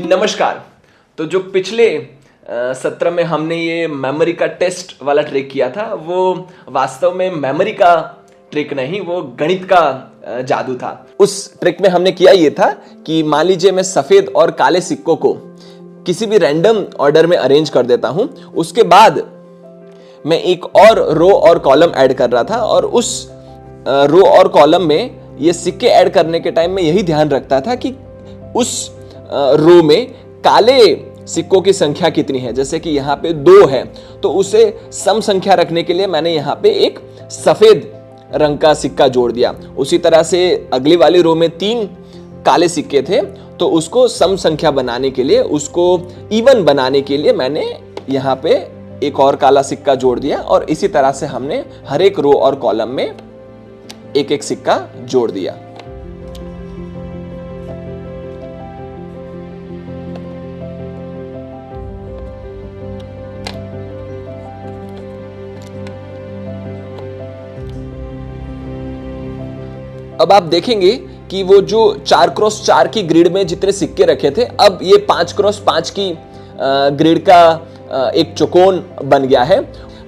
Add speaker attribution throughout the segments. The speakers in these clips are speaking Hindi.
Speaker 1: नमस्कार। तो जो पिछले सत्र में हमने ये मेमोरी का टेस्ट वाला ट्रिक किया था, वो वास्तव में मेमोरी का ट्रिक नहीं, वो गणित का जादू था। उस ट्रिक में हमने किया ये था कि मान लीजिए मैं सफेद और काले सिक्कों को किसी भी रैंडम ऑर्डर में अरेंज कर देता हूं, उसके बाद मैं एक और रो और कॉलम ऐड कर रहा था और उस रो और कॉलम में ये सिक्के ऐड करने के टाइम में यही ध्यान रखता था कि उस रो में काले सिक्कों की संख्या कितनी है। जैसे कि यहाँ पे 2 है तो उसे सम संख्या रखने के लिए मैंने यहाँ पे एक सफेद रंग का सिक्का जोड़ दिया। उसी तरह से अगली वाली रो में 3 काले सिक्के थे तो उसको सम संख्या बनाने के लिए, उसको इवन बनाने के लिए मैंने यहाँ पे एक और काला सिक्का जोड़ दिया और इसी तरह से हमने हर एक रो और कॉलम में एक एक सिक्का जोड़ दिया। अब आप देखेंगे कि वो जो 4x4 की ग्रिड में जितने सिक्के रखे थे, अब ये 5x5 की ग्रिड का एक चौकोन बन गया है।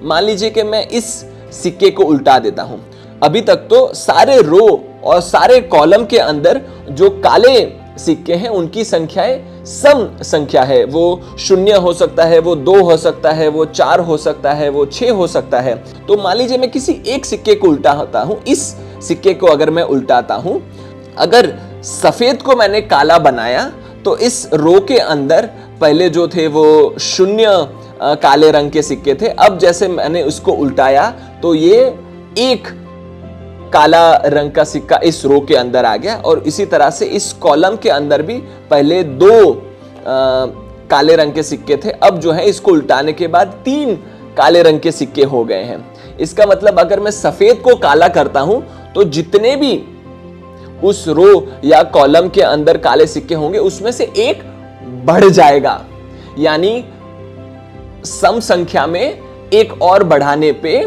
Speaker 1: मान लीजिए कि मैं इस सिक्के को उल्टा देता हूं। अभी तक तो सारे रो और सारे कॉलम के अंदर जो काले सिक्के हैं उनकी संख्याएं सम संख्या है। वो 0 हो सकता है, वो 2 हो सकता है, वो 4 हो सकता है, वो 6 हो सकता है। तो मान लीजिए मैं किसी एक सिक्के को उल्टाता हूं। इस सिक्के को अगर मैं उल्टाता हूं, अगर सफेद को मैंने काला बनाया तो इस रो के अंदर पहले जो थे वो 0 काले रंग के सिक्के थे। अब जैसे मैंने उसको उल्टाया तो ये एक काला रंग का सिक्का इस रो के अंदर आ गया और इसी तरह से इस कॉलम के अंदर भी पहले 2 काले रंग के सिक्के थे। अब जो है इसको उल्टाने के बाद 3 काले रंग के सिक्के हो गए हैं। इसका मतलब अगर मैं सफेद को काला करता हूं तो जितने भी उस रो या कॉलम के अंदर काले सिक्के होंगे उसमें से एक बढ़ जाएगा, यानी सम संख्या में एक और बढ़ाने पे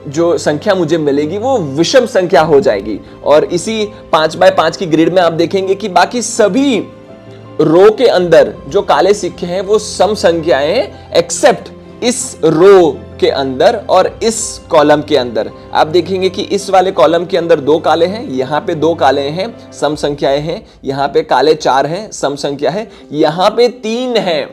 Speaker 1: जो संख्या मुझे मिलेगी वो विषम संख्या हो जाएगी। और इसी 5x5 की ग्रिड में आप देखेंगे कि बाकी सभी रो के अंदर जो काले सिक्के हैं वो सम संख्याएं हैं, एक्सेप्ट इस रो के अंदर और इस कॉलम के अंदर। आप देखेंगे कि इस वाले कॉलम के अंदर 2 काले हैं, यहाँ पे 2 काले हैं, सम संख्याएं हैं, यहाँ पे काले 4 हैं, सम संख्या है, यहाँ पे 3 हैं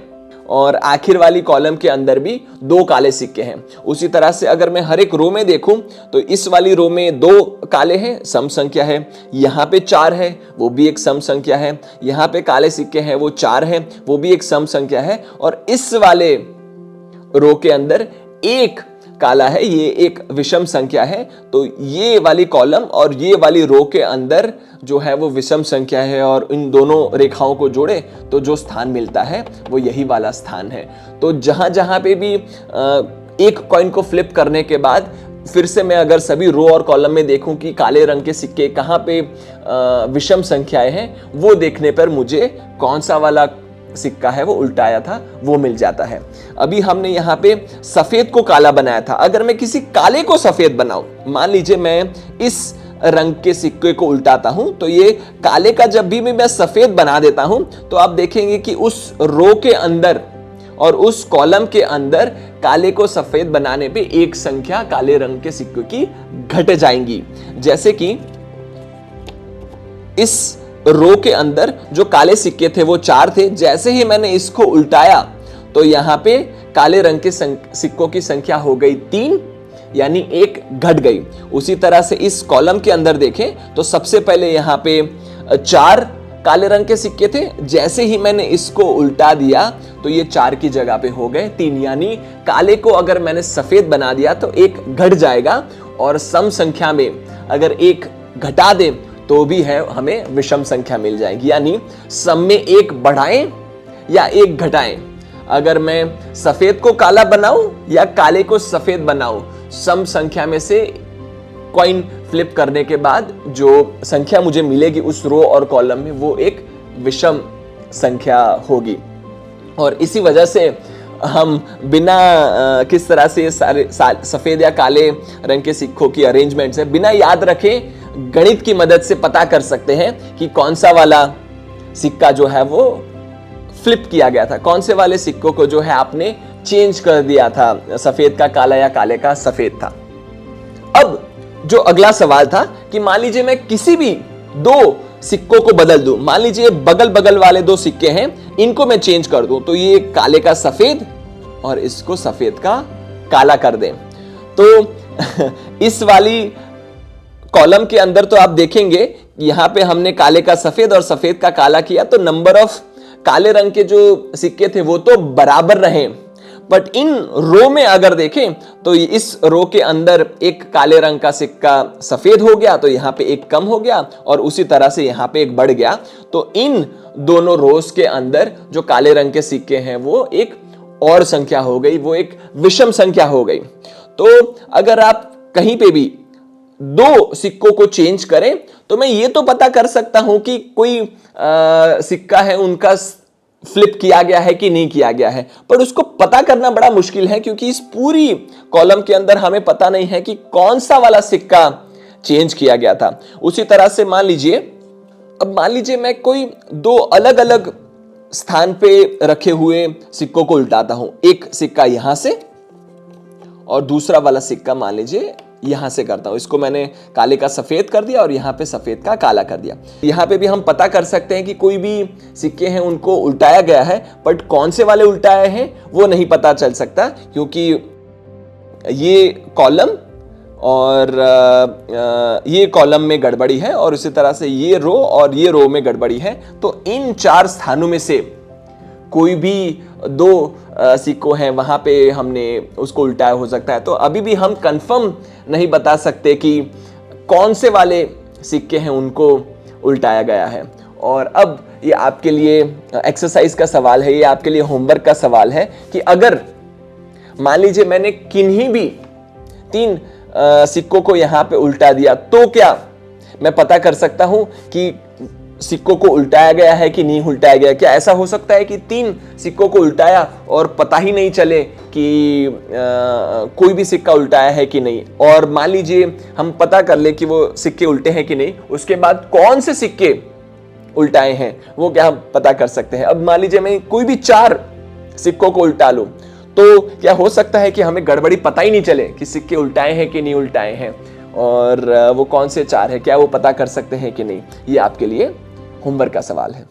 Speaker 1: और आखिर वाली कॉलम के अंदर भी 2 काले सिक्के हैं। उसी तरह से अगर मैं हर एक रो में देखूं तो इस वाली रो में 2 काले हैं, सम संख्या है, यहाँ पे 4 है, वो भी एक सम संख्या है, यहाँ पे काले सिक्के हैं, वो 4 हैं, वो भी एक सम संख्या है और इस वाले रो के अंदर 1 काला है, ये एक विषम संख्या है। तो ये वाली कॉलम और ये वाली रो के अंदर जो है वो विषम संख्या है और इन दोनों रेखाओं को जोड़े तो जो स्थान मिलता है वो यही वाला स्थान है। तो जहां जहां पे भी एक कॉइन को फ्लिप करने के बाद फिर से मैं अगर सभी रो और कॉलम में देखूं कि काले रंग के सिक्के कहां पे विषम संख्याएं हैं, वो देखने पर मुझे कौन सा वाला सिक्का है वो उल्टाया था वो मिल जाता है। अभी हमने यहाँ पे सफेद को काला बनाया था। अगर मैं किसी काले को सफेद बनाऊं, मान लीजिए मैं इस रंग के सिक्के को उल्टाता हूं तो ये काले का जब भी मैं सफेद बना देता हूं तो आप देखेंगे कि उस रो के अंदर और उस कॉलम के अंदर काले को सफेद बनाने पे एक संख्या काले रंग के सिक्के की घट जाएंगी। जैसे कि इस रो के अंदर जो काले सिक्के थे वो 4 थे, जैसे ही मैंने इसको उल्टाया तो यहाँ पे काले रंग के सिक्कों की संख्या हो गई 3, यानी 1 घट गई। उसी तरह से इस कॉलम के अंदर देखें तो सबसे पहले यहाँ पे 4 काले रंग के सिक्के थे, जैसे ही मैंने इसको उल्टा दिया तो ये 4 की जगह पे हो गए 3, यानी काले को अगर मैंने सफेद बना दिया तो 1 घट जाएगा और सम संख्या में अगर 1 घटा दे तो भी है हमें विषम संख्या मिल जाएगी, यानी सम में 1 बढ़ाएं या 1 घटाएं। अगर मैं सफेद को काला बनाऊं या काले को सफेद बनाऊं, सम संख्या में से कॉइन फ्लिप करने के बाद जो संख्या मुझे मिलेगी उस रो और कॉलम में वो एक विषम संख्या होगी। और इसी वजह से हम बिना किस तरह से सारे सफेद या काले रंग के सिक्कों की अरेंजमेंट से बिना याद रखे गणित की मदद से पता कर सकते हैं कि कौन सा वाला सिक्का जो है वो फ्लिप किया गया था, कौन से वाले सिक्कों को जो है आपने चेंज कर दिया था, सफेद का काला या काले का सफेद था। अब जो अगला सवाल था कि मान लीजिए मैं किसी भी दो सिक्कों को बदल दूं, मान लीजिए बगल बगल वाले दो सिक्के हैं, इनको मैं चेंज कर दूं, तो ये काले का सफेद और इसको सफेद का काला कर दें। तो इस वाली कॉलम के अंदर तो आप देखेंगे यहां पे हमने काले का सफेद और सफेद का काला किया, तो नंबर ऑफ काले रंग के जो सिक्के थे वो तो बराबर रहे, बट इन रो में अगर देखें तो इस रो के अंदर एक काले रंग का सिक्का सफेद हो गया, तो यहां पे एक कम हो गया, और उसी तरह से यहां पे एक बढ़ गया। तो इन दोनों रोज के अंदर जो काले रंग के सिक्के हैं वो एक और संख्या हो गई, वो एक विषम संख्या हो गई। तो अगर आप कहीं पे भी दो सिक्कों को चेंज करें तो मैं ये तो पता कर सकता हूं कि कोई सिक्का है उनका फ्लिप किया गया है कि नहीं किया गया है, पर उसको पता करना बड़ा मुश्किल है, क्योंकि इस पूरी कॉलम के अंदर हमें पता नहीं है कि कौन सा वाला सिक्का चेंज किया गया था। उसी तरह से मान लीजिए मैं कोई दो अलग अलग स्थान पे रखे हुए सिक्कों को उल्टाता हूं, एक सिक्का यहां से और दूसरा वाला सिक्का मान लीजिए यहां से करता हूं, इसको मैंने काले का सफेद कर दिया और यहां पे सफेद का काला कर दिया। यहां पे भी हम पता कर सकते हैं कि कोई भी सिक्के हैं उनको उल्टाया गया है, बट कौन से वाले उल्टाए हैं वो नहीं पता चल सकता, क्योंकि ये कॉलम और ये कॉलम में गड़बड़ी है और उसी तरह से ये रो और ये रो में गड़बड़ी है। तो इन चार स्थानों में से कोई भी दो सिक्कों हैं वहां पे हमने उसको उल्टाया हो सकता है। तो अभी भी हम कंफर्म नहीं बता सकते कि कौन से वाले सिक्के हैं उनको उल्टाया गया है। और अब ये आपके लिए एक्सरसाइज का सवाल है, ये आपके लिए होमवर्क का सवाल है कि अगर मान लीजिए मैंने किन्हीं भी तीन सिक्कों को यहां पे उल्टा दिया, तो क्या मैं पता कर सकता हूं कि सिक्कों को उल्टाया गया है कि नहीं उल्टाया गया? क्या ऐसा हो सकता है कि तीन सिक्कों को उल्टाया और पता ही नहीं चले कि कोई भी सिक्का उल्टाया है कि नहीं? और मान लीजिए हम पता कर ले कि वो सिक्के उल्टे हैं कि नहीं, उसके बाद कौन से सिक्के उल्टाए हैं वो क्या हम पता कर सकते हैं। अब मान लीजिए मैं कोई भी चार सिक्कों को उल्टा लूं, तो क्या हो सकता है कि हमें गड़बड़ी पता ही नहीं चले कि सिक्के उल्टाए हैं कि नहीं उल्टाए हैं, और वो कौन से चार है क्या वो पता कर सकते हैं कि नहीं? ये आपके लिए होमवर्क का सवाल है।